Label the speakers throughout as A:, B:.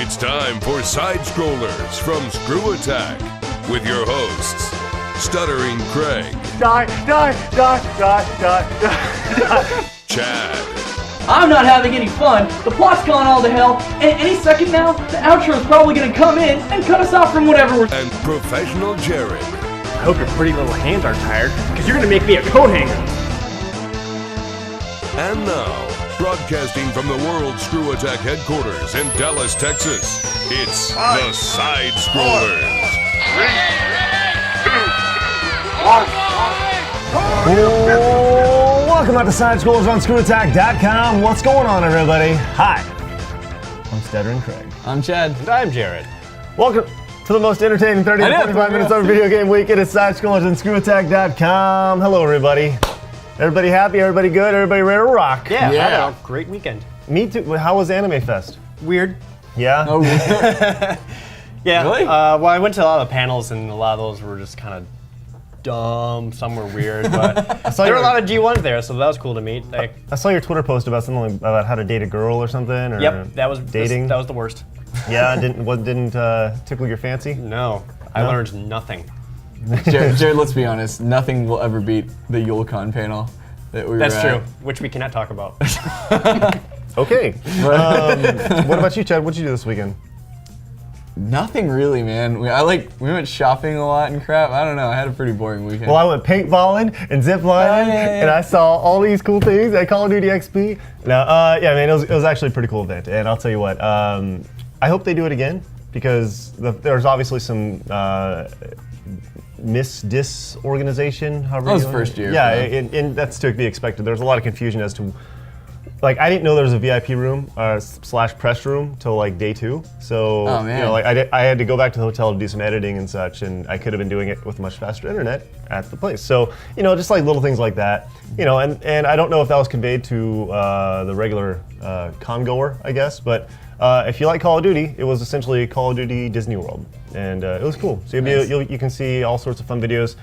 A: It's time for SideScrollers from ScrewAttack with your hosts, Stuttering Craig.
B: Die.
A: Chad.
C: I'm not having any fun. The plot's gone all to hell, and any second now, the outro's probably gonna come in and cut us off from whatever we're.
A: And Professional Jared.
B: I hope your pretty little hands aren't tired, because you're gonna make me a coat hanger.
A: And now, broadcasting from the World ScrewAttack headquarters in Dallas, Texas, it's the SideScrollers.
B: 3, 2, 1. Welcome out to SideScrollers on ScrewAttack.com. What's going on, everybody? Hi, I'm Stuttering Craig.
D: I'm Chad.
B: And I'm Jared. Welcome to the most entertaining 30 to 45 minutes of video game week. It is SideScrollers on ScrewAttack.com. Hello, everybody. Everybody happy? Everybody good? Everybody ready to rock?
D: Yeah.
B: I had a great weekend. Me too. How was Anime Fest?
E: Weird.
B: Yeah?
D: Oh, really?
E: Yeah.
D: Really?
E: Well, I went to a lot of the panels, and a lot of those were just kind of dumb. Some were weird, but there were a lot of G1s there, so that was cool to meet. Like,
B: I saw your Twitter post about something about how to date a girl or something. Or
E: yep, that was
B: dating.
E: That was the worst.
B: Yeah, didn't tickle your fancy?
E: No, I learned nothing.
D: Jared, let's be honest. Nothing will ever beat the YuleCon panel that we were at.
E: That's true, which we cannot talk about.
B: Okay. What about you, Chad? What'd you do this weekend?
D: Nothing really, man. We went shopping a lot and crap. I don't know. I had a pretty boring weekend.
B: Well, I went paintballing and ziplining, and I saw all these cool things at Call of Duty XP. Now, yeah, man, it was actually a pretty cool event, and I'll tell you what. I hope they do it again because there's obviously some disorganization.
D: That was first year.
B: Yeah, and that's to be expected. There's a lot of confusion as to. Like, I didn't know there was a VIP room / press room till like day 2. So,
D: oh, man.
B: you know, like I had to go back to the hotel to do some editing and such, and I could have been doing it with much faster internet at the place. So, you know, just like little things like that, you know, and I don't know if that was conveyed to the regular con goer, I guess, but if you like Call of Duty, it was essentially Call of Duty Disney World, and it was cool. So you can see all sorts of fun videos.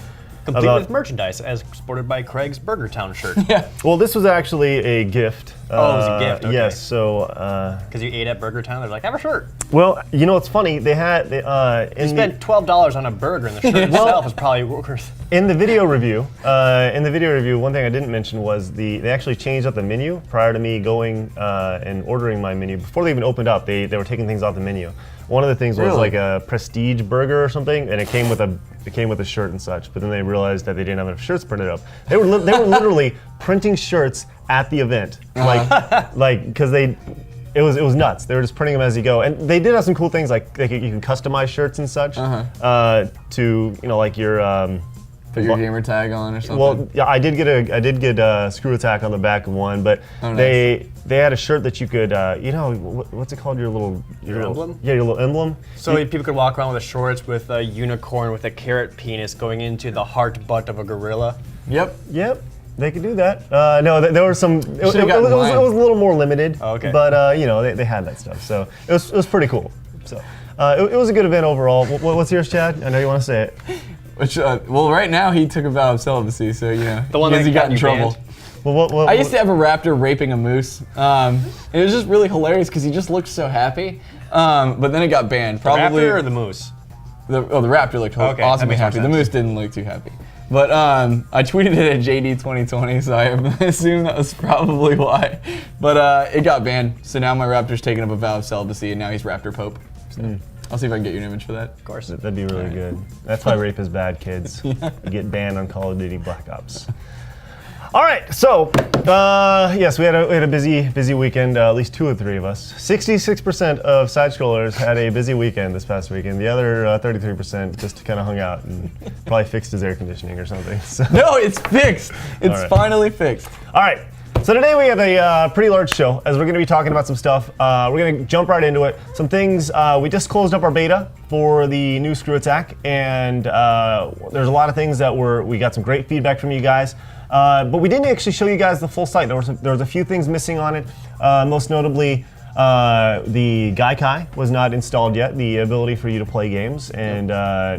E: Complete with merchandise, as sported by Craig's Burger Town shirt.
D: Yeah.
B: Well, this was actually a gift.
E: Oh, it was a gift. Okay.
B: Yes. So.
E: Because you ate at Burger Town, they're like, have a shirt.
B: Well, you know what's funny? They had
E: You spent $12 on a burger, and the shirt itself is probably worth.
B: In the video review, one thing I didn't mention was they actually changed up the menu prior to me going and ordering my menu. Before they even opened up, they were taking things off the menu. One of the things was like a prestige burger or something, and it came with a shirt and such. But then they realized that they didn't have enough shirts printed up. They were literally printing shirts at the event, because it was nuts. They were just printing them as you go, and they did have some cool things like you can customize shirts and such to like your.
D: Put your gamer tag on or something.
B: Well, yeah, I did get ScrewAttack on the back of one, but they had a shirt that you could, what's it called? Your
E: emblem?
B: Yeah, your little emblem.
E: So people could walk around with shorts with a unicorn with a carrot penis going into the heart butt of a gorilla.
D: Yep.
B: They could do that. No, there were some. It was a little more limited.
E: Oh, okay.
B: But they had that stuff, so it was pretty cool. So it was a good event overall. What's yours, Chad? I know you want to say it.
D: Which, well, right now he took a vow of celibacy, so
E: the one that
D: he got in trouble.
B: Well,
D: I used to have a raptor raping a moose. And it was just really hilarious because he just looked so happy. But then it got banned. Probably
E: The raptor or the moose?
D: The raptor looked awesomely happy. The moose didn't look too happy. But I tweeted it at JD 2020, so I assume that was probably why. But it got banned, so now my raptor's taking up a vow of celibacy, and now he's Raptor Pope. So. I'll see if I can get you an image for that.
E: Of course.
B: That'd be really good. That's why rape is bad, kids. You get banned on Call of Duty Black Ops. All right, so yes, we had a busy weekend. At least 2 or 3 of us. 66% of SideScrollers had a busy weekend this past weekend. The other 33% just kind of hung out and probably fixed his air conditioning or something. So.
D: No, it's fixed. It's finally fixed.
B: All right. So today we have a pretty large show, as we're going to be talking about some stuff. We're going to jump right into it. Some things, we just closed up our beta for the new ScrewAttack, and there's a lot of things that we got some great feedback from you guys. But we didn't actually show you guys the full site. There was a few things missing on it, most notably the Gaikai was not installed yet, the ability for you to play games and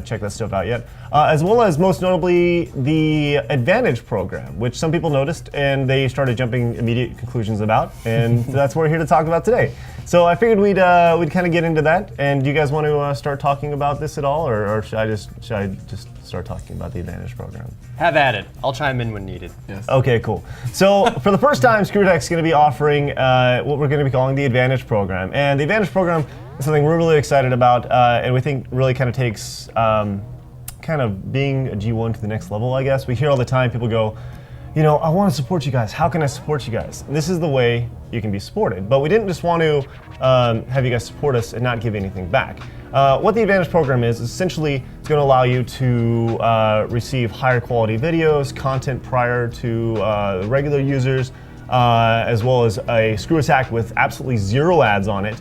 B: check that stuff out yet. As well as, most notably, the Advantage program, which some people noticed and they started jumping immediate conclusions about, and that's what we're here to talk about today. So I figured we'd kind of get into that. And do you guys want to start talking about this at all, or should I just start talking about the Advantage program?
E: Have at it. I'll chime in when needed.
D: Yes.
B: Okay, cool. So for the first time, ScrewAttack's going to be offering what we're going to be calling the Advantage program. And the Advantage program is something we're really excited about, and we think really kind of takes kind of being a G1 to the next level, I guess. We hear all the time people go, you know, I want to support you guys. How can I support you guys? And this is the way you can be supported. But we didn't just want to have you guys support us and not give anything back. What the Advantage program is essentially it's going to allow you to receive higher quality videos, content prior to regular users, as well as a ScrewAttack with absolutely 0 ads on it,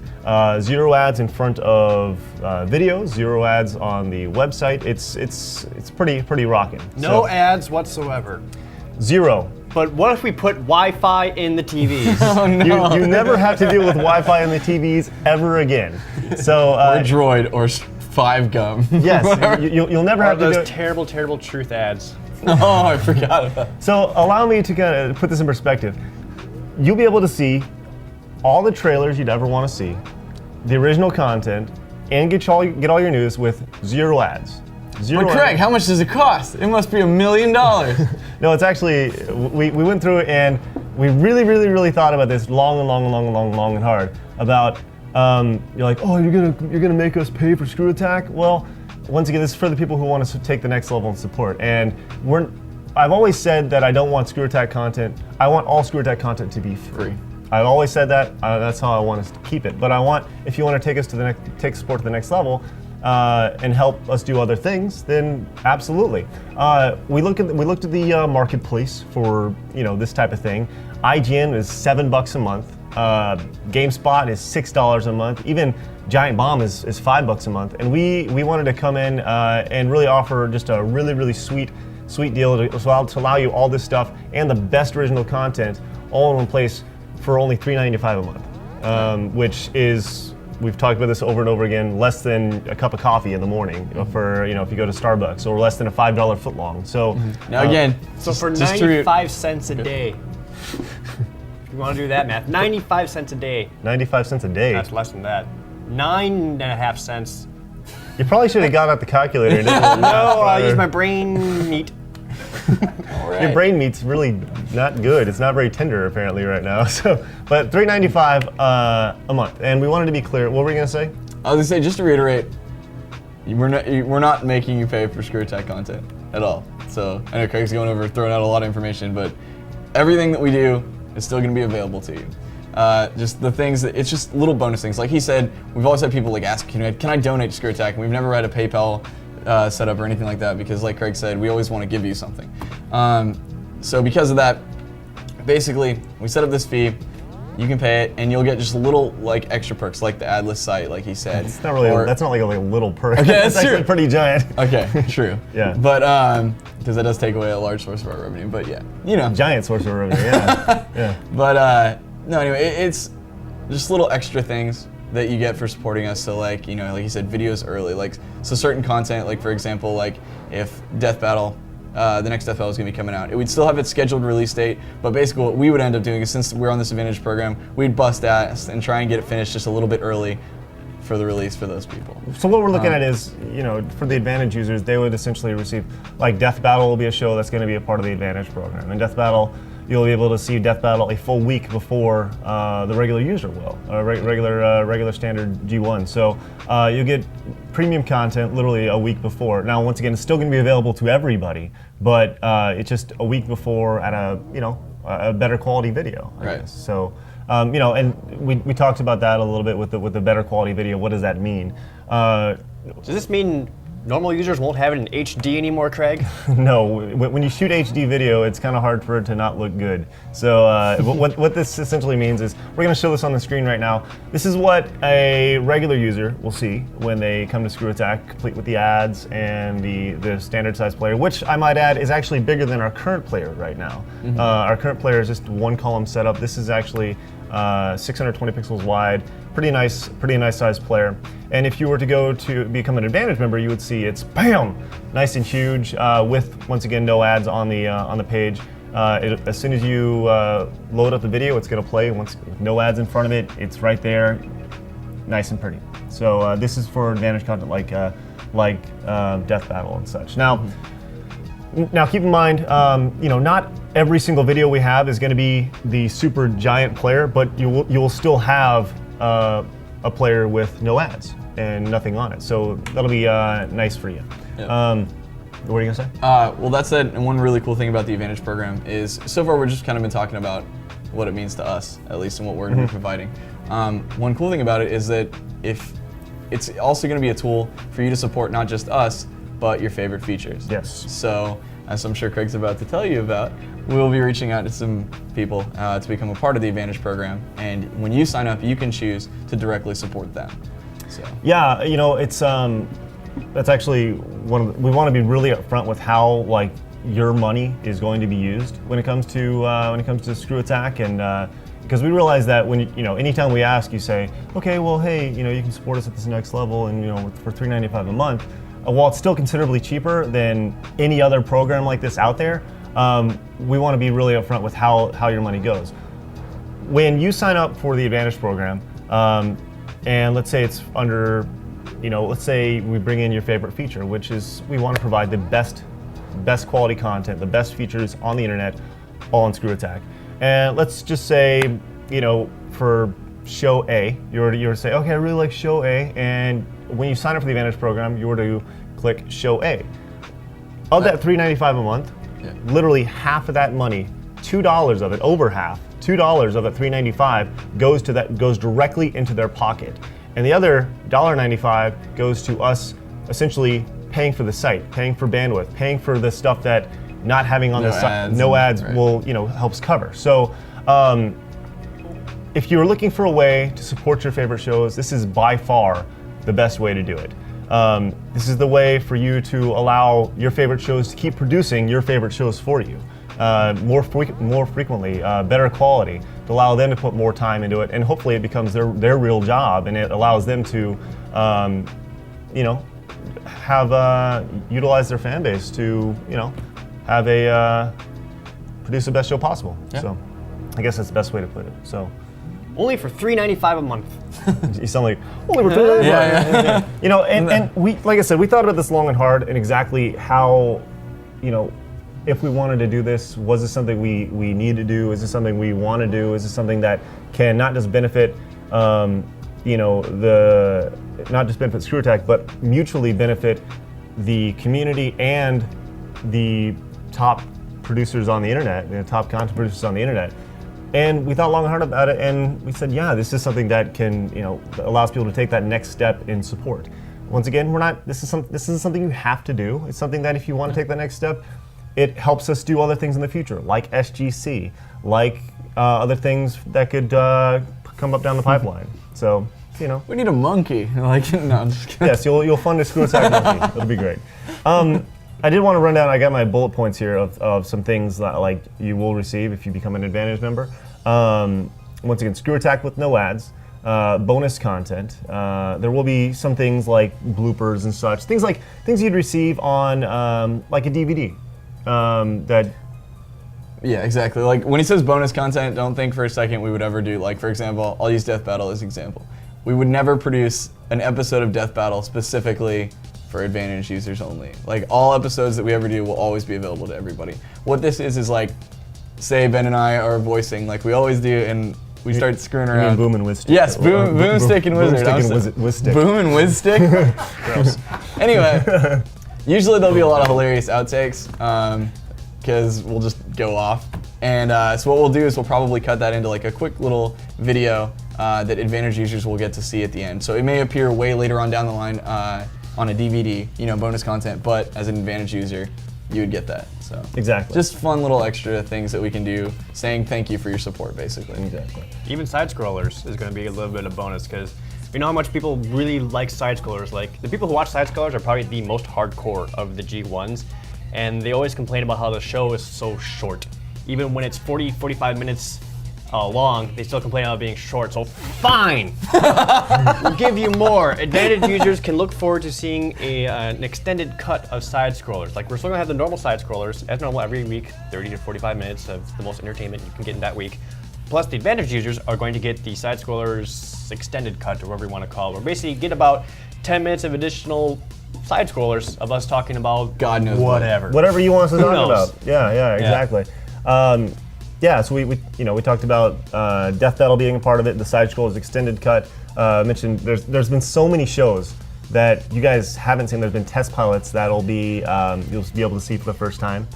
B: 0 ads in front of videos, 0 ads on the website. It's pretty rocking.
E: No ads whatsoever.
B: 0.
E: But what if we put Wi-Fi in the TVs?
D: Oh no.
B: You never have to deal with Wi-Fi in the TVs ever again. So
D: or Droid or 5Gum.
B: yes, you'll never have to do
E: those terrible truth ads.
D: Oh, I forgot about that.
B: So allow me to kind of put this in perspective. You'll be able to see all the trailers you'd ever want to see, the original content, and get all your news with 0 ads.
D: But Craig, how much does it cost? It must be $1 million.
B: No, it's actually, we went through it and we really thought about this long and hard about, you're like, oh, you're gonna make us pay for ScrewAttack? Well, once again, this is for the people who want to take the next level in support. And I've always said that I don't want ScrewAttack content. I want all ScrewAttack content to be free. I've always said that. That's how I want us to keep it. But I want, if you want to take us to take support to the next level, and help us do other things, then absolutely. We looked at the marketplace for this type of thing. IGN is $7 a month. GameSpot is $6 a month. Even Giant Bomb is $5 a month. And we wanted to come in and really offer just a really sweet deal to allow you all this stuff and the best original content all in one place for only $3.95 a month, which is, we've talked about this over and over again, less than a cup of coffee in the morning for if you go to Starbucks, or less than a $5 footlong. So
D: now again,
E: so for 95 cents a day, if you want to do that math, 95 cents a day.
B: 95 cents a day.
E: That's less than that. 9.5 cents.
B: You probably should have got out the calculator.
E: No, I'll use my brain meat.
D: right.
B: Your brain meat's really not good. It's not very tender apparently right now. So, but $3.95 a month, and we wanted to be clear. What were you gonna say?
D: I was gonna say, just to reiterate, we're not making you pay for ScrewAttack content at all. So I know Craig's throwing out a lot of information, but everything that we do is still gonna be available to you. Just the things it's just little bonus things. Like he said, we've always had people ask, can I donate to ScrewAttack? And we've never had a PayPal set up or anything like that, because like Craig said, we always want to give you something. So because of that, basically, we set up this fee, you can pay it, and you'll get just little extra perks, like the adless site, like he said.
B: It's not really. That's not like a little perk.
D: Okay,
B: that's
D: true.
B: Actually pretty giant.
D: Okay, true.
B: Yeah.
D: But because that does take away a large source of our revenue. But yeah,
B: Giant source of revenue. Yeah. Yeah.
D: But no, anyway, it's just little extra things that you get for supporting us. So like you said, videos early, so certain content, like for example, if Death Battle, the next Death Battle is gonna be coming out, it would still have its scheduled release date, but basically what we would end up doing is, since we're on this Advantage program, we'd bust ass and try and get it finished just a little bit early for the release for those people.
B: So what we're looking at is, for the Advantage users, they would essentially receive, Death Battle will be a show that's going to be a part of the Advantage program, and Death Battle, you'll be able to see Death Battle a full week before the regular user will, regular standard G1. So you'll get premium content literally a week before. Now, once again, it's still going to be available to everybody, but it's just a week before at a better quality video, I guess. So, and we talked about that a little bit with the better quality video. What does that mean?
E: Does this mean normal users won't have it in HD anymore, Craig?
B: No, when you shoot HD video, it's kind of hard for it to not look good. So what this essentially means is, we're going to show this on the screen right now. This is what a regular user will see when they come to ScrewAttack, complete with the ads and the standard size player, which I might add is actually bigger than our current player right now. Mm-hmm. Our current player is just one column setup. This is actually 620 pixels wide, pretty nice sized player. And if you were to go to become an Advantage member, you would see it's bam, nice and huge, with once again no ads on the page. As soon as you load up the video, it's going to play with no ads in front of it. It's right there. nice and pretty. So this is for advantage content like Death Battle and such. Now keep in mind, not every single video we have is going to be the super giant player, but you will still have a player with no ads and nothing on it. So that'll be nice for you. Yep. What are you gonna say?
D: Well, that said, and one really cool thing about the Advantage program is so far we've just kind of been talking about what it means to us, at least, and what we're going to be providing. One cool thing about it is that if it's also going to be a tool for you to support not just us, but your favorite features.
B: Yes.
D: So, as I'm sure Craig's about to tell you about, we'll be reaching out to some people to become a part of the Advantage program, and when you sign up, you can choose to directly support them. So.
B: Yeah, it's that's actually we want to be really upfront with how your money is going to be used when it comes to ScrewAttack, and because we realize that when anytime we ask, you say, okay, well, hey, you can support us at this next level, and for $3.95 a month, while it's still considerably cheaper than any other program like this out there, we want to be really upfront with how your money goes. When you sign up for the Advantage program, and let's say it's under, let's say we bring in your favorite feature, which is we want to provide the best quality content, the best features on the internet, all on ScrewAttack. And let's just say, for show A, you were to say, okay, I really like show A, and when you sign up for the Advantage program, you were to click show A. Of that $3.95 a month, literally half of that money, $2 of it, over half, $2 of that $3.95 goes directly into their pocket. And the other $1.95 goes to us essentially paying for the site, paying for bandwidth, paying for the stuff that not having on the site, no ads
D: right.
B: will, helps cover. So if you're looking for a way to support your favorite shows, this is by far the best way to do it. This is the way for you to allow your favorite shows to keep producing your favorite shows for you. More frequently, better quality, to allow them to put more time into it, and hopefully it becomes their real job, and it allows them to, have utilize their fan base to, have produce the best show possible. Yeah. So, I guess that's the best way to put it. So,
E: only for $3.95 a month.
B: You sound like only for $3.95. Yeah. And we, like I said, we thought about this long and hard, and exactly how, if we wanted to do this, was this something we need to do? Is this something we want to do? Is this something that can not just benefit, not just benefit ScrewAttack, but mutually benefit the community and the top producers on the internet, the top content producers on the internet? And we thought long and hard about it, and we said, yeah, this is something that can, that allows people to take that next step in support. Once again, this isn't something you have to do. It's something that if you want to take that next step, it helps us do other things in the future, like SGC, like other things that could come up down the pipeline. So,
D: we need a monkey. No, I'm just kidding.
B: Yes, you'll fund a ScrewAttack monkey. That'll be great. I did want to run down. I got my bullet points here of some things that you will receive if you become an Advantage member. Once again, ScrewAttack with no ads, bonus content. There will be some things like bloopers and such. Things you'd receive on like a DVD.
D: Yeah, exactly. Like when he says bonus content, don't think for a second we would ever do, for example, I'll use Death Battle as an example. We would never produce an episode of Death Battle specifically for Advantage users only. All episodes that we ever do will always be available to everybody. What this is say Ben and I are voicing like we always do, and we start screwing around.
B: Boom and Whiz Stick.
D: Yes, Boomstick and Wizard.
B: Boom
D: and Whiz Stick. Gross. Anyway, usually there'll be a lot of hilarious outtakes because we'll just go off. And so what we'll do is we'll probably cut that into a quick little video that Advantage users will get to see at the end. So it may appear way later on down the line on a DVD, bonus content, but as an Advantage user, you would get that. So
B: exactly.
D: Just fun little extra things that we can do, saying thank you for your support, basically.
B: Exactly.
E: Even SideScrollers is going to be a little bit of bonus because we know how much people really like SideScrollers. The people who watch SideScrollers are probably the most hardcore of the G1s, and they always complain about how the show is so short. Even when it's 45 minutes long, they still complain about it being short, so fine! We'll give you more. Advantage users can look forward to seeing an extended cut of SideScrollers. We're still gonna have the normal SideScrollers, as normal, every week, 30 to 45 minutes of the most entertainment you can get in that week. Plus, the Advantage users are going to get the SideScrollers extended cut, or whatever you want to call it, where basically you get about 10 minutes of additional side-scrollers of us talking about
D: God knows
E: whatever.
B: Whatever you want us to talk
E: knows?
B: about. Yeah, exactly. So we talked about Death Battle being a part of it, the SideScrollers extended cut. Mentioned there's been so many shows that you guys haven't seen. There's been test pilots that'll be you'll be able to see for the first time.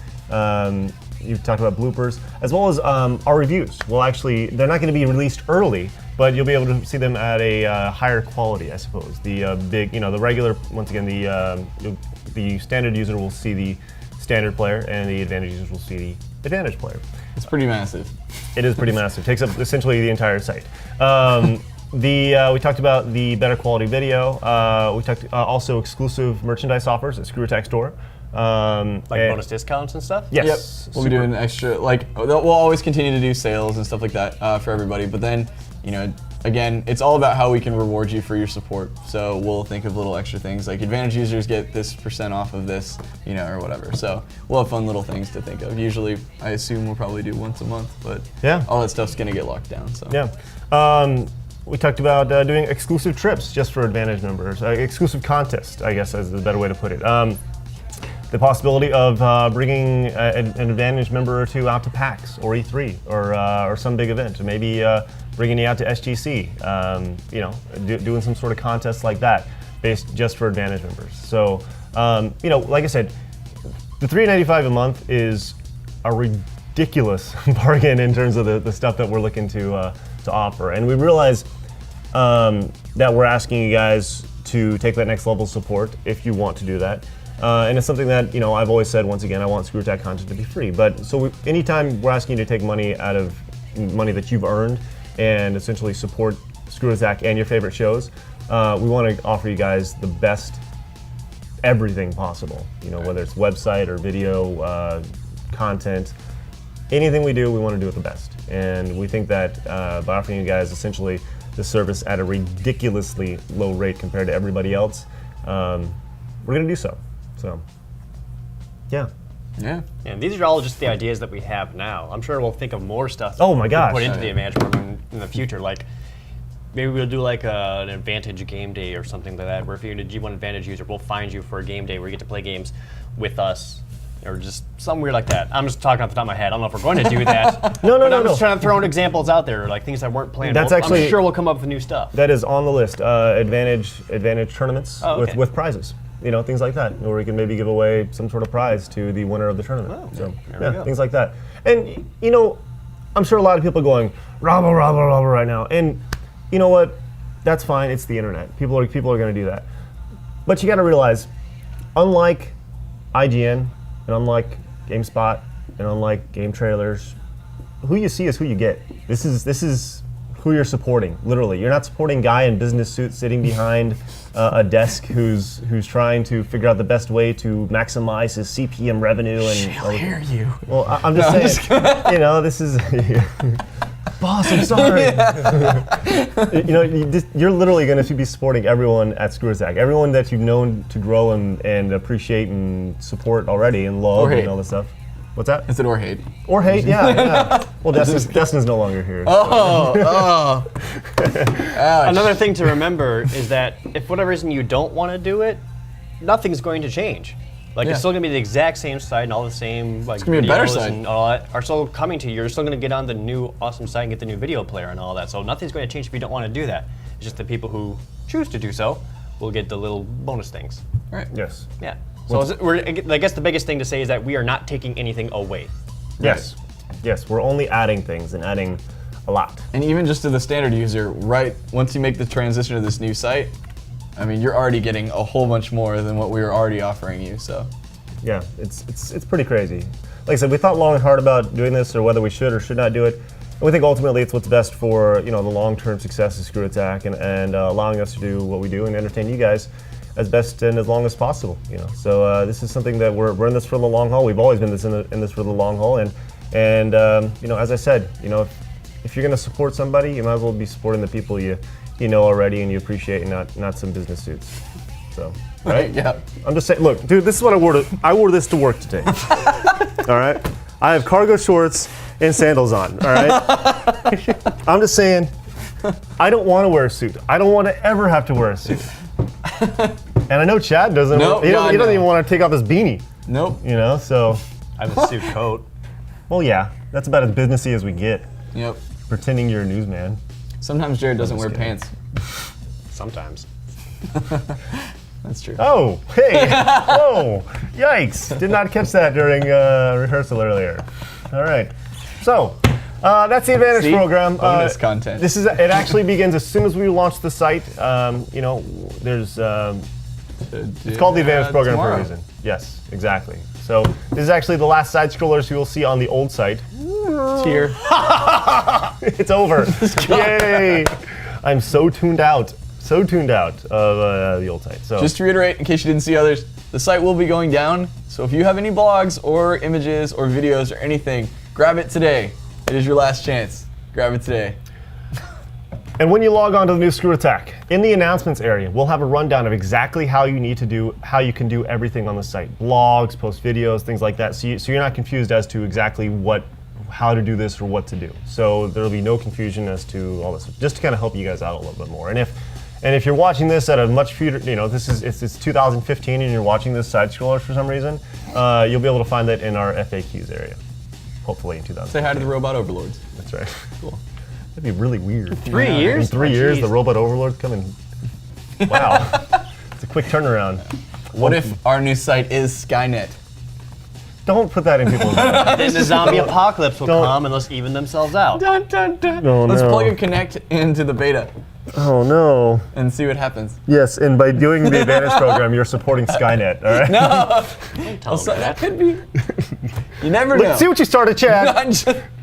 B: You've talked about bloopers, as well as our reviews. Well, actually, they're not going to be released early, but you'll be able to see them at a higher quality, I suppose. The the regular, once again, the standard user will see the standard player, and the Advantage users will see the Advantage player.
D: It's pretty massive.
B: It is pretty massive. Takes up essentially the entire site. We talked about the better quality video. We talked also exclusive merchandise offers at ScrewAttack's store.
E: Like bonus discounts and stuff?
B: Yes.
D: Yep. We'll be doing extra, we'll always continue to do sales and stuff like that for everybody. But then, again, it's all about how we can reward you for your support. So we'll think of little extra things, like Advantage users get this % off of this, or whatever. So we'll have fun little things to think of. Usually, I assume we'll probably do once a month, but all that stuff's gonna get locked down. So
B: we talked about doing exclusive trips just for Advantage members, exclusive contest, I guess is the better way to put it. The possibility of bringing an Advantage member or two out to PAX or E3 or some big event, or maybe bringing you out to SGC, doing some sort of contest like that, based just for Advantage members. So, like I said, the $3.95 a month is a ridiculous bargain in terms of the stuff that we're looking to offer, and we realize that we're asking you guys to take that next level of support if you want to do that. And it's something that I've always said. Once again, I want ScrewAttack content to be free. But anytime we're asking you to take money out of money that you've earned and essentially support ScrewAttack and your favorite shows, we want to offer you guys the best everything possible. Whether it's website or video, content, anything we do, we want to do it the best. And we think that by offering you guys essentially the service at a ridiculously low rate compared to everybody else, we're going to do so. So, yeah.
E: And these are all just the ideas that we have now. I'm sure we'll think of more stuff.
B: Oh my gosh.
E: To put into the Advantage program in the future. Like maybe we'll do like an Advantage game day or something like that, where if you're a G1 Advantage user, we'll find you for a game day where you get to play games with us, or just something weird like that. I'm just talking off the top of my head. I don't know if we're going to do that.
B: No.
E: I'm just trying to throw in examples out there, like things that weren't planned.
B: That's
E: I'm
B: actually-
E: sure we'll come up with new stuff.
B: That is on the list. Advantage tournaments with prizes. Things like that, or we can maybe give away some sort of prize to the winner of the tournament. So, things like that. And I'm sure a lot of people are going rabble right now. And you know what? That's fine. It's the internet. People are going to do that. But you got to realize, unlike IGN and unlike GameSpot and unlike Game Trailers, who you see is who you get. This is who you're supporting. Literally, you're not supporting a guy in business suit sitting behind a desk who's trying to figure out the best way to maximize his CPM revenue. And
D: She'll hear you.
B: Well, I'm just saying. This is. Boss, I'm sorry. You're literally going to be supporting everyone at ScrewAttack, everyone that you've known to grow and appreciate and support already and love and all this stuff. What's that?
D: Is it or hate?
B: Or hate, yeah. Well, Destin's no longer here.
D: Oh.
E: Another thing to remember is that if for whatever reason you don't want to do it, nothing's going to change. It's still going to be the exact same site, and all the same
D: it's gonna be a better
E: videos
D: site.
E: and all that are still coming to you. You're still going to get on the new awesome site and get the new video player and all that. So nothing's going to change if you don't want to do that. It's just the people who choose to do so will get the little bonus things.
D: Right.
B: Yes.
E: Yeah. So I guess the biggest thing to say is that we are not taking anything away.
B: Yes. Yes, we're only adding things and adding a lot.
D: And even just to the standard user, right, once you make the transition to this new site, I mean, you're already getting a whole bunch more than what we were already offering you, so.
B: Yeah, it's pretty crazy. Like I said, we thought long and hard about doing this, or whether we should or should not do it. And we think ultimately it's what's best for the long-term success of ScrewAttack and allowing us to do what we do and entertain you guys as best and as long as possible. So this is something that we're in this for the long haul. We've always been in this for the long haul, and as I said, if you're going to support somebody, you might as well be supporting the people you know already and you appreciate, and not some business suits. So. Right?
D: Yeah.
B: I'm just saying, look, dude, this is what I wore. I wore this to work today. All right? I have cargo shorts and sandals on, all right? I'm just saying, I don't want to wear a suit. I don't want to ever have to wear a suit. And I know Chad doesn't.
D: Nope,
B: he doesn't even want to take off his beanie.
D: Nope.
B: You know, so.
E: I have a suit coat.
B: Well, yeah, that's about as businessy as we get.
D: Yep.
B: Pretending you're a newsman.
D: Sometimes Jared doesn't wear pants.
E: Sometimes.
D: That's true.
B: Oh, hey, whoa, yikes. Did not catch that during rehearsal earlier. All right, so that's the Advantage program.
D: Bonus content.
B: It actually begins as soon as we launch the site. You know, there's, it's called the Advantage program for a reason. Yes, exactly. So this is actually the last side-scrollers you will see on the old site.
D: It's here.
B: It's over. Yay. I'm so tuned out. So tuned out of the old site. So
D: just to reiterate, in case you didn't see others, the site will be going down. So if you have any blogs or images or videos or anything, grab it today. It is your last chance. Grab it today.
B: And when you log on to the new ScrewAttack, in the announcements area, we'll have a rundown of exactly how you can do everything on the site. Blogs, post videos, things like that. So you're not confused as to exactly how to do this or what to do. So there'll be no confusion as to all this, just to kind of help you guys out a little bit more. And if you're watching this at a much future, you know, it's 2015 and you're watching this SideScrollers for some reason, you'll be able to find that in our FAQs area. Hopefully in 2015.
D: Say hi to the robot overlords.
B: That's right. Cool. That'd be really weird.
E: 3 years?
B: In 3 years, the robot overlords come in. Wow. It's a quick turnaround.
D: What if our new site is Skynet?
B: Don't put that in people's minds.
E: Then the zombie apocalypse will come and let's even themselves out.
D: Dun, dun, dun.
B: Oh,
D: Let's
B: no.
D: plug a Connect into the beta
B: Oh no.
D: and see what happens.
B: Yes, and by doing the Advantage program, you're supporting Skynet, all right?
D: No! Also, that could be. You never know.
B: Let's see what you started, Chad.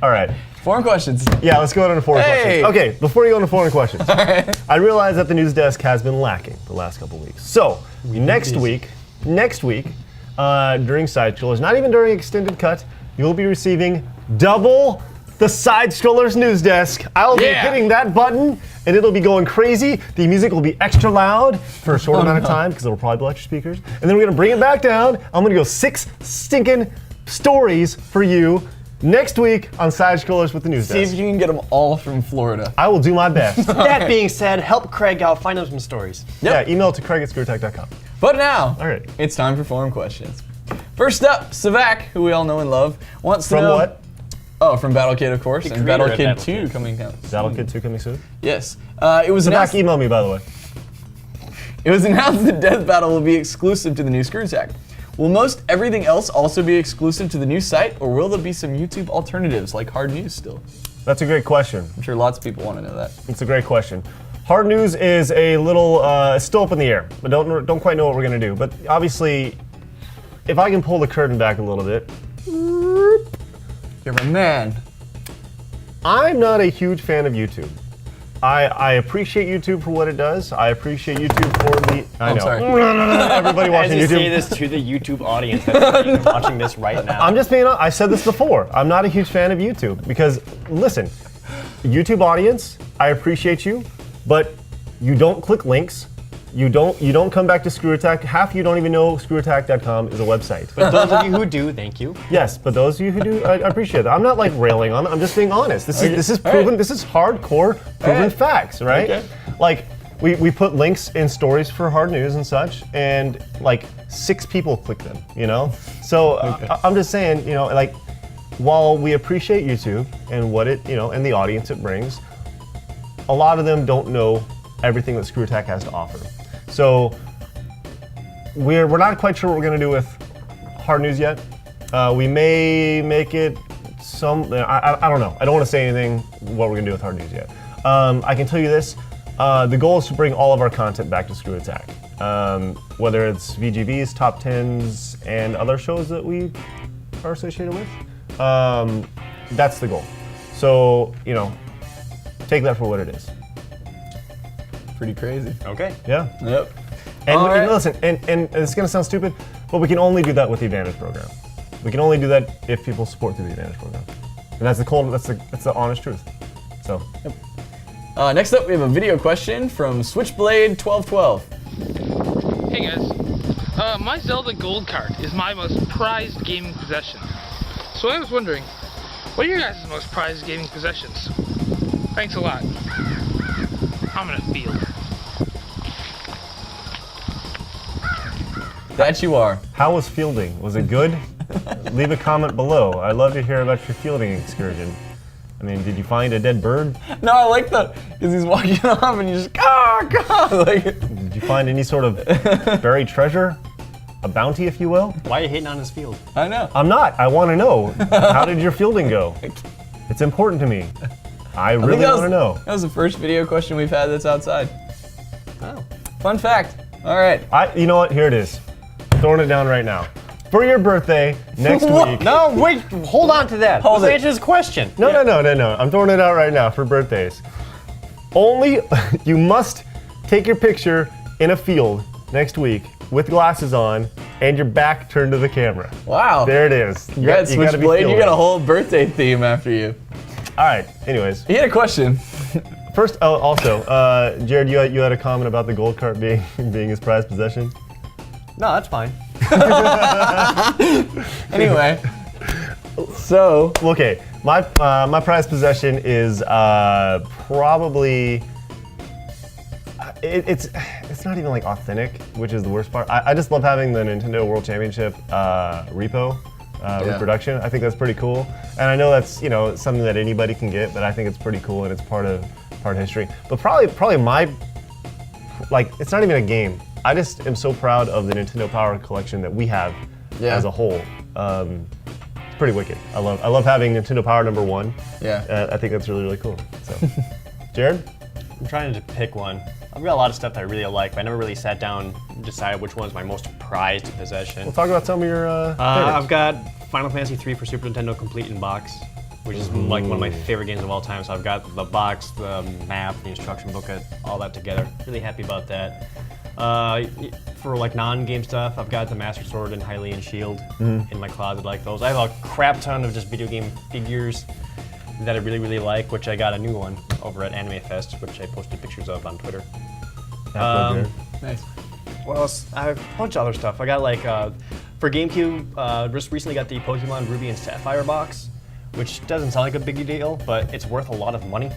B: All right.
D: Foreign questions.
B: Yeah, let's go into foreign
D: Hey!
B: questions. Okay, before you go into foreign questions, I realize that the news desk has been lacking the last couple weeks. So, next week, during SideScrollers, not even during Extended Cut, you'll be receiving double the SideScrollers news desk. I'll be hitting that button, and it'll be going crazy. The music will be extra loud for a short amount of time, because it'll probably blow out your speakers. And then we're gonna bring it back down. I'm gonna go 6 stinking stories for you next week on SideScrollers with the news
D: See
B: desk.
D: if you can get them all from Florida.
B: I will do my best.
E: That being said, help Craig out, find him some stories.
B: Yeah, email to Craig@ScrewAttack.com.
D: But now,
B: All right.
D: it's time for forum questions. First up, Savak, who we all know and love, wants to
B: From
D: know.
B: what?
D: Oh, from Battle Kid, of course,
E: The
D: and
E: creator
D: Battle
E: of
D: Kid
E: Battle
D: 2
E: Kid.
D: coming out.
B: Battle Kid 2 coming soon?
D: Yes. It was
B: Back
D: announced.
B: email me, by the way.
D: It was announced that Death Battle will be exclusive to the new ScrewAttack. Will most everything else also be exclusive to the new site, or will there be some YouTube alternatives like Hard News still?
B: That's a great question.
D: I'm sure lots of people want to know that.
B: It's a great question. Hard News is a little, still up in the air. But don't quite know what we're gonna do. But obviously, if I can pull the curtain back a little bit,
D: You're a man.
B: I'm not a huge fan of YouTube. I appreciate YouTube for what it does. I appreciate YouTube for the. I know.
D: sorry.
B: Everybody
E: As
B: watching
E: you
B: YouTube.
E: say this to the YouTube audience that's watching this right now.
B: I'm just being honest. I said this before. I'm not a huge fan of YouTube because, listen, YouTube audience, I appreciate you, but you don't click links. You don't come back to ScrewAttack. Half of you don't even know ScrewAttack.com is a website.
E: But those of you who do, thank you.
B: Yes, but those of you who do, I appreciate that. I'm not like railing on it. I'm just being honest. This is proven. This is hardcore proven facts, right?
D: Okay.
B: Like we put links in stories for Hard News and such, and like 6 people click them. You know, so I'm just saying, you know, like while we appreciate YouTube and what it, you know, and the audience it brings, a lot of them don't know everything that ScrewAttack has to offer. So we're not quite sure what we're gonna do with Hard News yet. We may make it some. I don't know. I don't want to say anything what we're gonna do with Hard News yet. I can tell you this: the goal is to bring all of our content back to ScrewAttack, whether it's VGVs, top 10s, and other shows that we are associated with. That's the goal. So you know, take that for what it is.
D: Pretty crazy.
E: Okay.
B: Yeah.
D: Yep.
B: And,
D: All right.
B: and listen, and it's gonna sound stupid, but we can only do that with the Advantage program. We can only do that if people support through the Advantage program, and that's the honest truth. So.
D: Next up, we have a video question from Switchblade1212.
F: Hey guys, my Zelda Gold card is my most prized gaming possession. So I was wondering, What are your guys' most prized gaming possessions? Thanks a lot. I'm in a field.
D: That you are.
B: How was fielding? Was it good? Leave a comment below. I'd love to hear about your fielding excursion. I mean, did you find a dead bird?
D: No, I like because he's walking off and you just, like.
B: Did you find any sort of buried treasure? A bounty, if you will?
E: Why are you hating on his field?
D: I know.
B: I'm not. I want to know. How did your fielding go? It's important to me. I really want to know.
D: That was the first video question we've had that's outside.
E: Oh.
D: Fun fact. All right.
B: You know what? Here it is. I'm throwing it down right now. For your birthday next week.
E: No, wait, hold on to that.
D: Hold
E: Let's
D: it.
E: answer his question.
B: No. I'm throwing it out right now for birthdays. Only, you must take your picture in a field next week with glasses on and your back turned to the camera.
D: Wow.
B: There it is.
D: You got Switchblade. You got a whole birthday theme after you.
B: All right. Anyways.
D: He had a question.
B: First, also, Jared, you had a comment about the gold cart being his prized possession.
E: No, that's fine.
D: Anyway, so
B: okay, my prized possession is probably it's not even like authentic, which is the worst part. I just love having the Nintendo World Championship reproduction. I think that's pretty cool, and I know that's something that anybody can get, but I think it's pretty cool and it's part of history. But probably my it's not even a game. I just am so proud of the Nintendo Power collection that we have as a whole. It's pretty wicked. I love having Nintendo Power #1.
D: Yeah.
B: I think that's really cool. So, Jared?
E: I'm trying to pick one. I've got a lot of stuff that I really like, but I never really sat down and decided which one's my most prized possession.
B: We'll talk about some of your favorites.
E: I've got Final Fantasy 3 for Super Nintendo complete in box, which is like one of my favorite games of all time. So I've got the box, the map, the instruction booklet, all that together. Really happy about that. For like non-game stuff, I've got the Master Sword and Hylian Shield in my closet, like those. I have a crap ton of just video game figures that I really like, which I got a new one over at Anime Fest, which I posted pictures of on Twitter.
D: nice.
E: What else? I have a bunch of other stuff. I got like, for GameCube, just recently got the Pokemon Ruby and Sapphire box, which doesn't sound like a big deal, but it's worth a lot of money.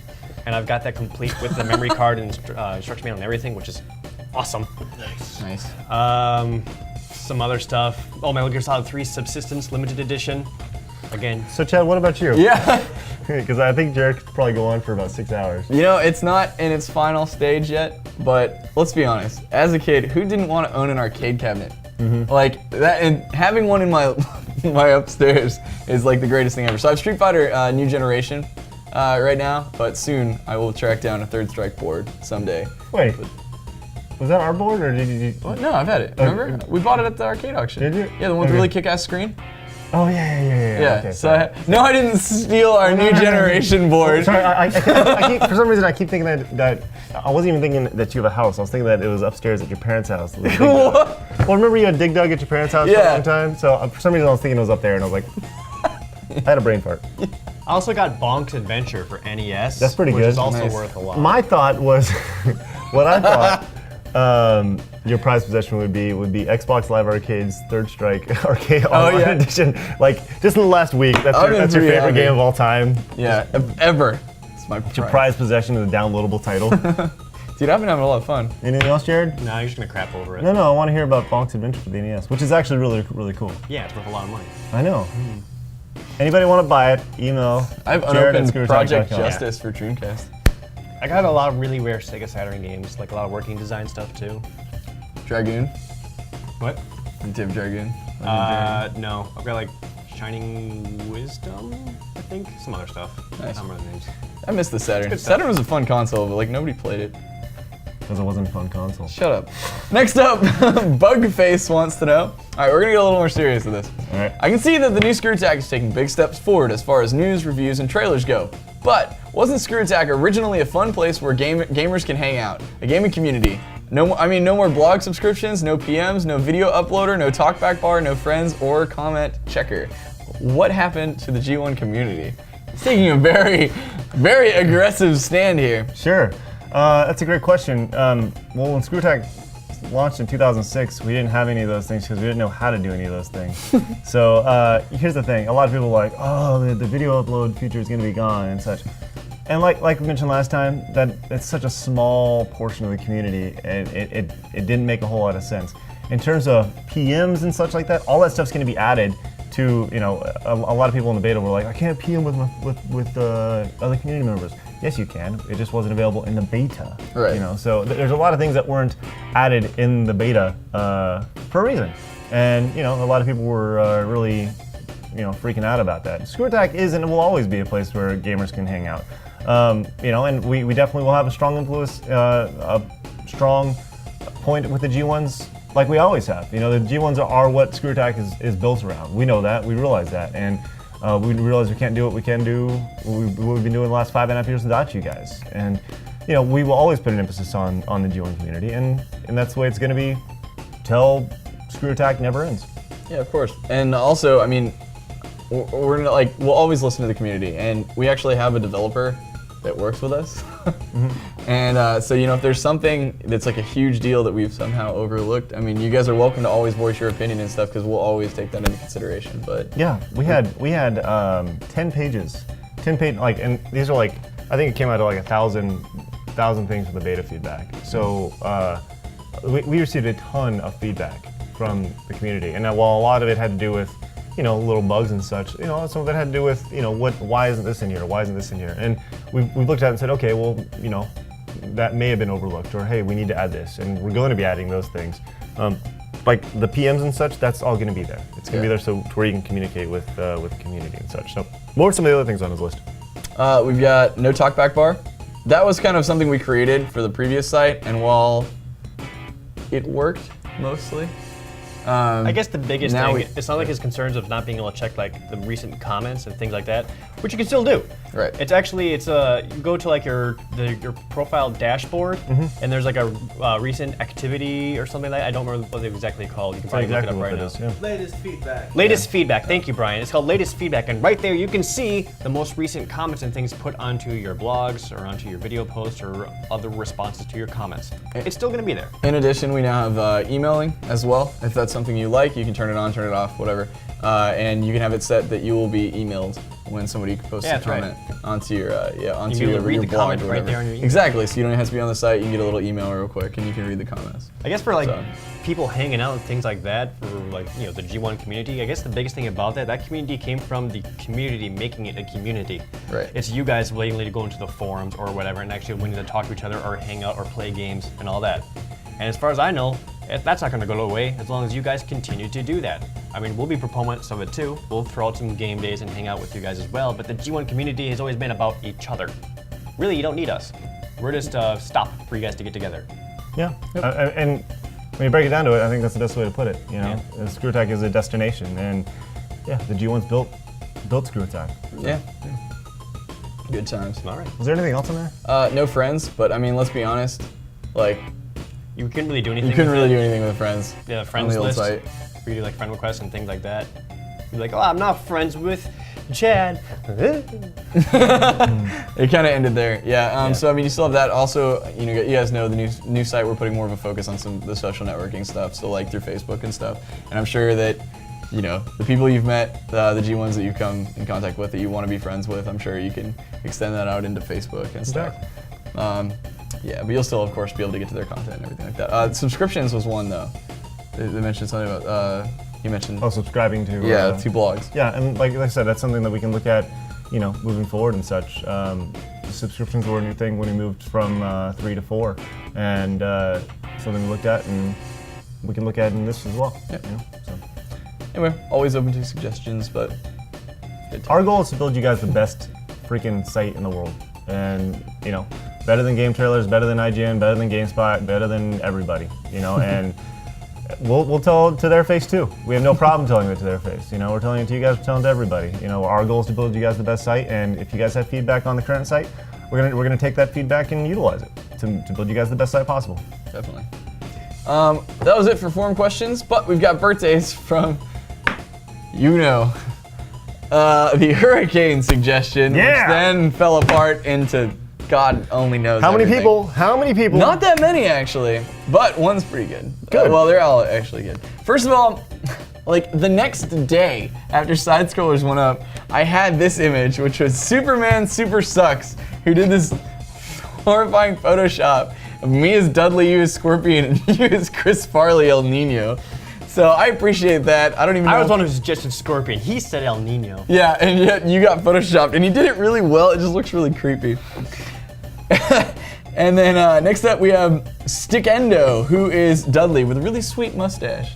E: And I've got that complete with the memory card and instruction manual and everything, which is awesome.
D: Nice.
E: Some other stuff. Oh, Metal Gear Solid 3 Subsistence Limited Edition. Again.
B: So Chad, what about you?
D: Yeah.
B: Because I think Jared could probably go on for about 6 hours.
D: It's not in its final stage yet, but let's be honest. As a kid, who didn't want to own an arcade cabinet? Like that, and having one in my my upstairs is like the greatest thing ever. So I have Street Fighter New Generation right now, but soon I will track down a Third Strike board someday.
B: Wait. Was that our board, or did you?
D: What? No, I've had it. Remember? We bought it at the arcade auction.
B: Did you?
D: Yeah, the one with the really kick-ass screen.
B: Oh yeah.
D: Yeah.
B: Okay,
D: So I didn't steal our New Generation board.
B: Sorry, I keep, for some reason I keep thinking that I wasn't even thinking that you have a house. I was thinking that it was upstairs at your parents' house.
D: What?
B: Well, remember you had Dig Dug at your parents' house for a long time? So for some reason I was thinking it was up there, and I was like, I had a brain fart.
E: I also got Bonk's Adventure for NES.
B: That's pretty
E: which
B: good.
E: is also
D: Nice.
E: worth a lot.
B: My thought was, what I thought your prized possession would be Xbox Live Arcade's Third Strike Arcade Online Edition. Like just in the last week, that's your favorite game of all time.
D: Yeah, ever. It's my
B: Your prized possession is a downloadable title.
D: Dude, I've been having a lot of fun.
B: Anything else, Jared?
E: No, you're just gonna crap over it.
B: No, I want to hear about Bonk's Adventure for the NES, which is actually really cool.
E: Yeah, it's worth a lot of money.
B: I know. Anybody want to buy it? Email.
D: I have
B: Jared at
D: unopened Project
B: ScrewAttack's.com.
D: Justice for Dreamcast.
E: I got a lot of really rare Sega Saturn games, like a lot of working design stuff too.
D: Dragoon.
E: What?
D: Did you have Dragoon?
E: No. I've got like Shining Wisdom, I think. Some other stuff.
D: Nice.
E: I don't remember the names.
D: I missed the Saturn.
E: good stuff.
D: Saturn was a fun console, but like nobody played it.
B: Because it wasn't a fun console.
D: Shut up. Next up, Bugface wants to know. All right, we're gonna get a little more serious with this.
B: All right.
D: I can see that the new ScrewAttack is taking big steps forward as far as news, reviews, and trailers go. But wasn't ScrewAttack originally a fun place where gamers can hang out, a gaming community? No more blog subscriptions, no PMs, no video uploader, no talkback bar, no friends or comment checker. What happened to the G1 community? It's taking a very, very aggressive stand here.
B: Sure. That's a great question. Well, when ScrewAttack launched in 2006, we didn't have any of those things because we didn't know how to do any of those things. So here's the thing: a lot of people are like, oh, the video upload feature is going to be gone and such. And like we mentioned last time, that it's such a small portion of the community, and it didn't make a whole lot of sense. In terms of PMs and such like that, all that stuff's going to be added to, you know, a lot of people in the beta were like, I can't PM with other community members. Yes, you can. It just wasn't available in the beta.
D: Right.
B: You know, so there's a lot of things that weren't added in the beta for a reason. And you know, a lot of people were really, you know, freaking out about that. ScrewAttack is and will always be a place where gamers can hang out. You know, and we definitely will have a strong influence, a strong point with the G1s, like we always have. You know, the G1s are what ScrewAttack is built around. We know that, we realize that, and we realize we can't do what we can do, what we've been doing the last 5.5 years without you guys. And you know, we will always put an emphasis on the G1 community, and that's the way it's going to be till ScrewAttack never ends.
D: Yeah, of course. And also, I mean, we're gonna, like, we'll always listen to the community, and we actually have a developer that works with us. And so, you know, if there's something that's like a huge deal that we've somehow overlooked, I mean, you guys are welcome to always voice your opinion and stuff, because we'll always take that into consideration. But
B: yeah, we had 10 pages, like, and these are like, I think it came out to like 1,000 things for the beta feedback. So we received a ton of feedback from the community, and while a lot of it had to do with, you know, little bugs and such, you know, some of it had to do with, you know, why isn't this in here, why isn't this in here? And we've looked at it and said, okay, well, you know, that may have been overlooked, or hey, we need to add this, and we're going to be adding those things. Like the PMs and such, that's all going to be there. It's going to be there so to where you can communicate with the community and such. So what were some of the other things on his list?
D: We've got no talkback bar. That was kind of something we created for the previous site, and while it worked mostly,
E: I guess the biggest thing, it's not like his concerns of not being able to check like the recent comments and things like that, which you can still do.
D: Right.
E: It's actually, you go to like your profile dashboard, and there's like a recent activity or something like that. I don't remember what it's exactly called. You can probably look it up right now.
B: Yeah.
G: Latest feedback.
E: Latest feedback. Thank you, Brian. It's called Latest Feedback, and right there you can see the most recent comments and things put onto your blogs or onto your video posts or other responses to your comments. It's still going to be there.
D: in addition, we now have emailing as well. If that's something you like, you can turn it on, turn it off, whatever. And you can have it set that you will be emailed when somebody posts a comment onto your onto your
E: read the
D: blog
E: comment
D: or
E: right
D: whatever.
E: there on your email.
D: Exactly. So you don't have to be on the site. You can get a little email real quick, and you can read the comments.
E: I guess for like
D: So-
E: people hanging out and things like that, for like, you know, the G1 community, I guess the biggest thing about that community came from the community making it a community.
D: Right.
E: It's you guys willingly to go into the forums or whatever and actually willing to talk to each other or hang out or play games and all that. And as far as I know, that's not going to go away as long as you guys continue to do that. I mean, we'll be proponents of it too. We'll throw out some game days and hang out with you guys as well, but the G1 community has always been about each other. Really, you don't need us. We're just a stop for you guys to get together.
B: Yeah, and when you break it down to it, I think that's the best way to put it. You know, ScrewAttack is a destination, and yeah, the G1's built ScrewAttack.
D: Yeah. Good times.
E: All right.
B: Was there anything else in there?
D: No friends, but I mean, let's be honest. Like,
E: You couldn't really do anything.
D: you couldn't
E: with
D: really
E: it.
D: do anything with friends.
E: Yeah,
D: on
E: friends
D: the old
E: list.
D: site.
E: Where you do like friend requests and things like that. You're like, oh, I'm not friends with Chad.
D: It kind of ended there. Yeah. So I mean, you still have that. Also, you know, you guys know the new site. We're putting more of a focus on some of the social networking stuff. So like through Facebook and stuff. And I'm sure that, you know, the people you've met, the G1s that you've come in contact with, that you want to be friends with, I'm sure you can extend that out into Facebook and stuff. Yeah, but you'll still, of course, be able to get to their content and everything like that. Subscriptions was one though. They mentioned something about. You mentioned.
B: Oh, subscribing to.
D: Yeah, 2 blogs.
B: Yeah, and like I said, that's something that we can look at, you know, moving forward and such. Subscriptions were a new thing when we moved from 3 to 4, and something we looked at, and we can look at in this as well.
D: Yeah.
B: You know, so.
D: Anyway, always open to suggestions, but good.
B: Our goal is to build you guys the best freaking site in the world, and you know, better than Game Trailers, better than IGN, better than GameSpot, better than everybody. You know, and. We'll tell it to their face too. We have no problem telling it to their face. You know, we're telling it to you guys, we're telling it to everybody. You know, our goal is to build you guys the best site, and if you guys have feedback on the current site, we're gonna take that feedback and utilize it to build you guys the best site possible.
D: Definitely. That was it for forum questions, but we've got birthdays from, you know, the hurricane suggestion, which then fell apart into God only knows.
B: How many
D: everything.
B: people? How many people?
D: Not that many, actually, but one's pretty good.
B: Good.
D: Well, they're all actually good. First of all, like the next day after SideScrollers went up, I had this image, which was Superman Super Sucks, who did this horrifying Photoshop of me as Dudley, you as Scorpion, and you as Chris Farley, El Nino. So I appreciate that. I don't even know.
E: I was one who suggested Scorpion. He said El Nino.
D: Yeah, and yet you got photoshopped, and you did it really well. It just looks really creepy. And then next up we have Stickendo, who is Dudley with a really sweet mustache.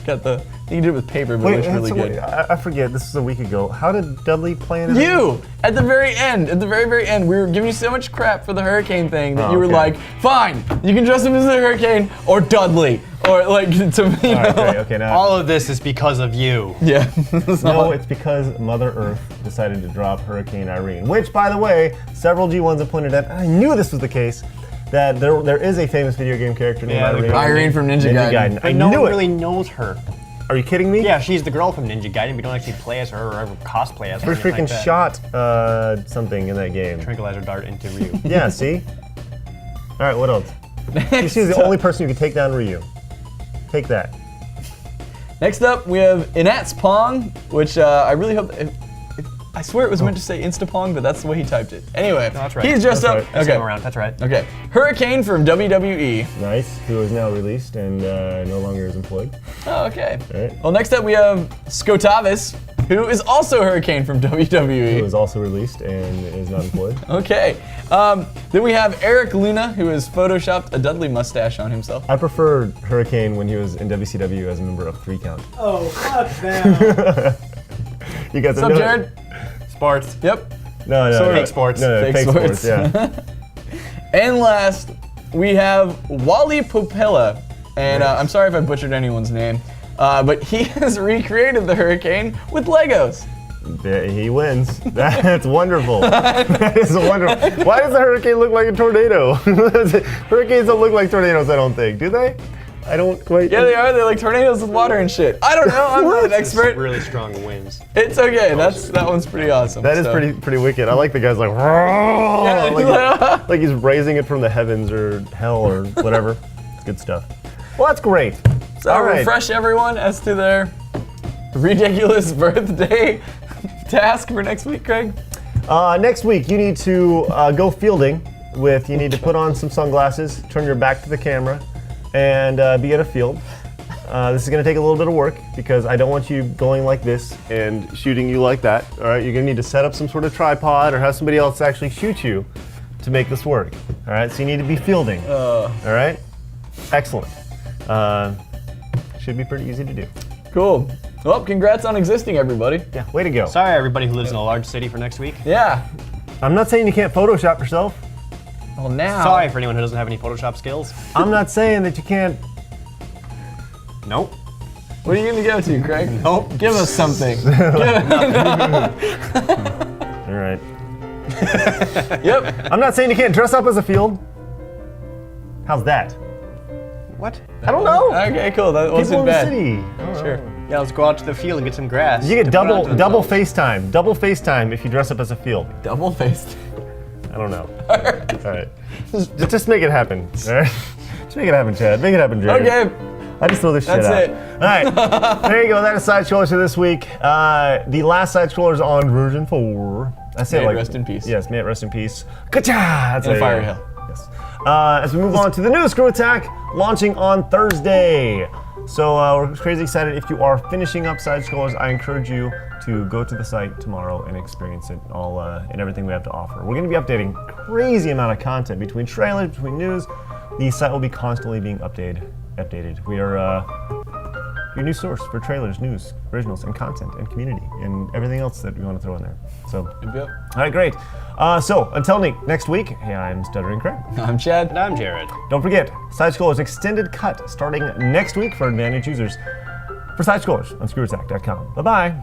D: Got the, I think he did it with paper, but it looks really good.
B: I forget, this was a week ago. How did Dudley play in it?
D: You! At the very end, very end, we were giving you so much crap for the hurricane thing that you were like, fine, you can dress him as a hurricane or Dudley. Or like, to me, you know,
B: Okay, now.
E: All of this is because of you.
D: yeah.
B: No, it's because Mother Earth decided to drop Hurricane Irene, which, by the way, several G1s have pointed out, and I knew this was the case, that there is a famous video game character named Irene.
D: Irene from Ninja Gaiden.
B: I
E: no
B: knew
E: one
B: it.
E: really knows her.
B: Are you kidding me?
E: Yeah, she's the girl from Ninja Gaiden. We don't actually play as her or ever cosplay as her.
B: First freaking shot something in that game.
E: Tranquilizer dart into Ryu.
B: Yeah, see? All right, what else? She's the only person who can take down Ryu. Take that.
D: Next up, we have Inat's Pong, which I really hope. I swear it was meant to say Instapong, but that's the way he typed it. Anyway,
E: No, that's right.
D: he's dressed
B: That's
D: up.
B: right.
D: Okay.
E: Around. That's right.
D: Okay. Hurricane from WWE.
B: Nice, who is now released and no longer is employed.
D: Oh, okay.
B: All right.
D: Well, next up we have Skotavis, who is also Hurricane from WWE.
B: Who is also released and is not employed.
D: Okay. Then we have Eric Luna, who has photoshopped a Dudley mustache on himself.
B: I preferred Hurricane when he was in WCW as a member of 3 Count.
C: Oh, fuck them.
B: You guys
D: What's up, Jared?
E: Sports.
D: Yep.
B: No,
E: Fake sports.
B: No,
D: Fake
B: fake sports.
D: sports.
B: Yeah.
D: And last, we have Wally Popella. And I'm sorry if I butchered anyone's name, but he has recreated the Hurricane with Legos.
B: Yeah, he wins. That's wonderful. That is wonderful. Why does the hurricane look like a tornado? Hurricanes don't look like tornadoes, I don't think. Do they? I don't quite.
D: Yeah, they are. They're like tornadoes with water and shit. I don't know. I'm not an expert.
E: Really strong winds.
D: It's okay. That one's pretty awesome.
B: That is
D: so.
B: pretty wicked. I like the guy's like, like he's raising it from the heavens or hell or whatever. It's good stuff. Well, that's great.
D: So
B: All right.
D: refresh everyone as to their ridiculous birthday task for next week, Craig.
B: Next week, you need to go fielding with, you need to put on some sunglasses, turn your back to the camera, and be at a field. This is going to take a little bit of work because I don't want you going like this and shooting you like that. All right, you're going to need to set up some sort of tripod or have somebody else actually shoot you to make this work. All right, so you need to be fielding. All right, excellent. Should be pretty easy to do.
D: Cool. Well, congrats on existing, everybody.
B: Yeah, way to go.
E: Sorry, everybody who lives in a large city for next week.
D: Yeah.
B: I'm not saying you can't Photoshop yourself.
D: Well, now.
E: Sorry for anyone who doesn't have any Photoshop skills.
B: I'm not saying that you can't.
E: Nope.
D: What are you gonna go to, Craig?
E: Nope.
D: Give us something.
B: All right.
D: Yep.
B: I'm not saying you can't dress up as a field. How's that?
E: What?
B: I don't know.
D: Okay, cool. That
B: People
D: wasn't
B: in
D: bad.
B: the city.
D: Sure.
E: Yeah, let's go out to the field and get some grass.
B: You get
E: to put onto
B: double
E: themselves.
B: FaceTime. Double FaceTime if you dress up as a field.
D: Double faced.
B: I don't know. All right. Just make it happen. All right. Just make it happen, Chad. Make it happen, Jared.
D: Okay.
B: I just throw this shit
D: That's
B: out.
D: it.
B: All right. There you go. That is SideScrollers for this week. The last SideScrollers on version 4. I say
D: May
B: it
D: it
B: like
D: rest in peace.
B: Yes, may it rest in peace. Ka-cha! That's
D: In a
B: it.
D: fiery hell.
B: Yes. As we move on to the new Screw Attack launching on Thursday. So we're crazy excited. If you are finishing up SideScrollers, I encourage you to go to the site tomorrow and experience it all and everything we have to offer. We're going to be updating crazy amount of content between trailers, between news. The site will be constantly being updated. We are your new source for trailers, news, originals, and content, and community, and everything else that we want to throw in there. So,
D: Yep.
B: all right, great. So until next week, hey, I'm Stuttering Craig.
D: I'm Chad.
E: And I'm Jared.
B: Don't forget, SideScrollers Extended Cut starting next week for Advantage users for SideScrollers on ScrewAttack.com. Bye-bye.